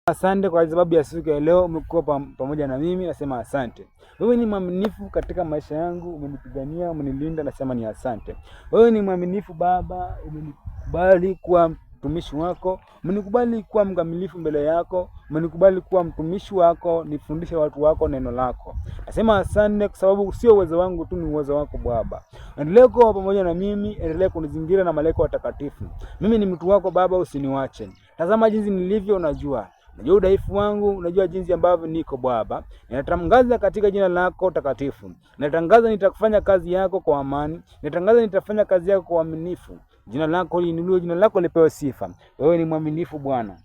Asante kwa sababu ya siku ya leo umekuwa pamoja na mimi, nasema asante. Wewe ni mwaminifu katika maisha yangu, umenipigania, umenilinda, nasema ni asante. Wewe ni mwaminifu Baba, umenikubali kuwa mtumishi wako, umenikubali kuwa mkamilifu mbele yako, umenikubali kuwa mtumishi wako, nifundishe watu wako neno lako. Nasema asante kwa sababu sio uwezo wangu tu, ni uwezo wako Baba. Endelea kuwa pamoja na mimi, endelea kunizingira na malaika watakatifu. Mimi ni mtu wako Baba, usiniwache. Tazama jinsi nilivyo, unajua udhaifu wangu, unajua jinsi ambavyo niko Baba. Ninatangaza katika jina lako takatifu. Ninatangaza nitakufanya kazi yako kwa amani. Ninatangaza nitafanya kazi yako kwa uaminifu. Jina lako liinuliwe, jina lako lipewe sifa. Wewe ni mwaminifu Bwana.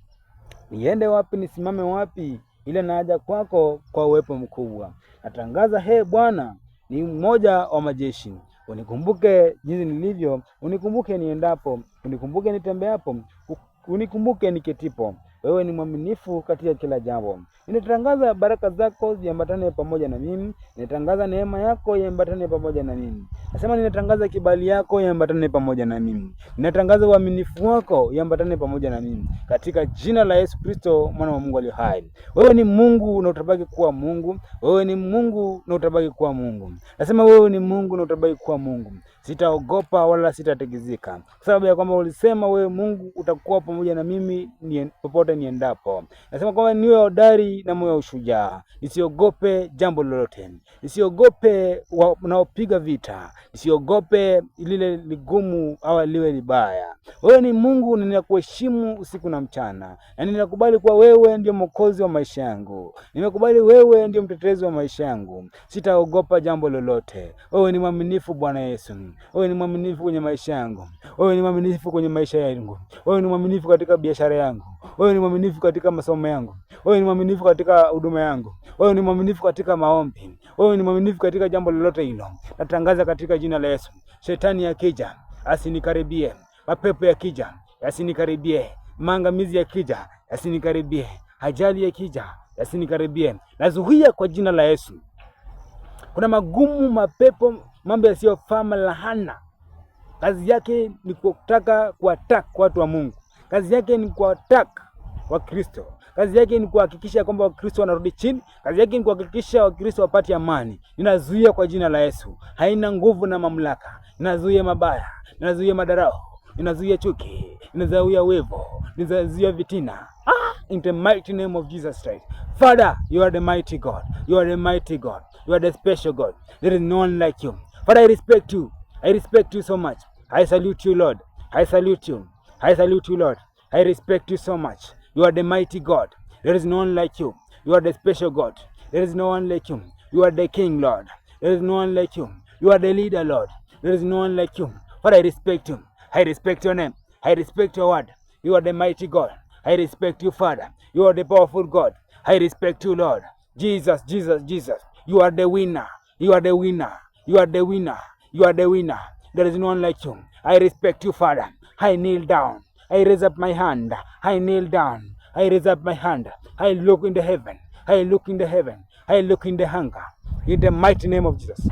Niende wapi, nisimame wapi, ile naja kwako kwa uwepo mkubwa. Natangaza Bwana ni mmoja wa majeshi. Unikumbuke jinsi nilivyo, unikumbuke niendapo, unikumbuke nitembeapo, unikumbuke niketipo. Wewe ni mwaminifu katika kila jambo. Ninatangaza baraka zako ziambatane pamoja na mimi. Ninatangaza neema yako iambatane pamoja na mimi. Nasema ninatangaza kibali yako iambatane pamoja na mimi. Ninatangaza uaminifu wako iambatane pamoja na mimi. Katika jina la Yesu Kristo, mwana wa Mungu aliye hai. Wewe ni Mungu na utabaki kuwa Mungu. Wewe ni Mungu na utabaki kuwa Mungu. Nasema wewe ni Mungu na utabaki kuwa Mungu. Sitaogopa wala sitategezeka. Kwa sababu ya kwamba ulisema wewe Mungu utakuwa pamoja na mimi popote niendapo. Nasema kwamba niwe hodari na moyo wa ushujaa. Nisiogope jambo lolote. Nisiogope wanaopiga vita. Nisiogope lile ligumu au liwe libaya. Wewe ni Mungu na ninakuheshimu usiku na mchana. Na ninakubali kuwa wewe ndio mwokozi wa maisha yangu. Nimekubali wewe ndio mtetezi wa maisha yangu. Sitaogopa jambo lolote. Wewe ni mwaminifu Bwana Yesu. Wewe ni mwaminifu kwenye maisha yangu. Wewe ni mwaminifu kwenye maisha yangu. Wewe ni mwaminifu katika biashara yangu. Wewe ni mwaminifu katika masomo yangu. Wewe ni mwaminifu katika huduma yangu. Wewe ni mwaminifu katika maombi. Wewe ni mwaminifu katika jambo lolote hilo. Natangaza katika jina la Yesu. Shetani akija, asinikaribie. Mapepo yakija, asinikaribie. Maangamizi yakija, asinikaribie. Ajali yakija, asinikaribie. Nazuia kwa jina la Yesu. Kuna magumu, mapepo, mambo yasiyofaa, lahana. Kazi yake ni kutaka kuattack watu wa Mungu. Kazi yake ni kuattack wa Kristo. Kazi yake ni kuhakikisha kwamba Wakristo wanarudi chini. Kazi yake ni kuhakikisha Wakristo wapate amani. Ninazuia kwa jina la Yesu. Haina nguvu na mamlaka. Ninazuia mabaya. Ninazuia madarau. Ninazuia chuki. Ninazuia wivu. Ninazuia vitina. In the mighty name of Jesus Christ. Father, you are the mighty God. You are the mighty God. You are the special God. There is no one like you. Father, I respect you. I respect you so much. I salute you, Lord. I salute you. I salute you, Lord. I respect you so much. You are the mighty God. There is no one like you. You are the special God. There is no one like you. You are the King, Lord. There is no one like you. You are the leader, Lord. There is no one like you. Father, I respect you. I respect your name. I respect your word. You are the mighty God. I respect you, Father. You are the powerful God. I respect you, Lord. Jesus, Jesus, Jesus. You are the winner. You are the winner. You are the winner. You are the winner. There is no one like you. I respect you, Father. I kneel down. I raise up my hand. I kneel down. I raise up my hand. I look in the heaven. I look in the heaven. I look in the hunger. In the mighty name of Jesus.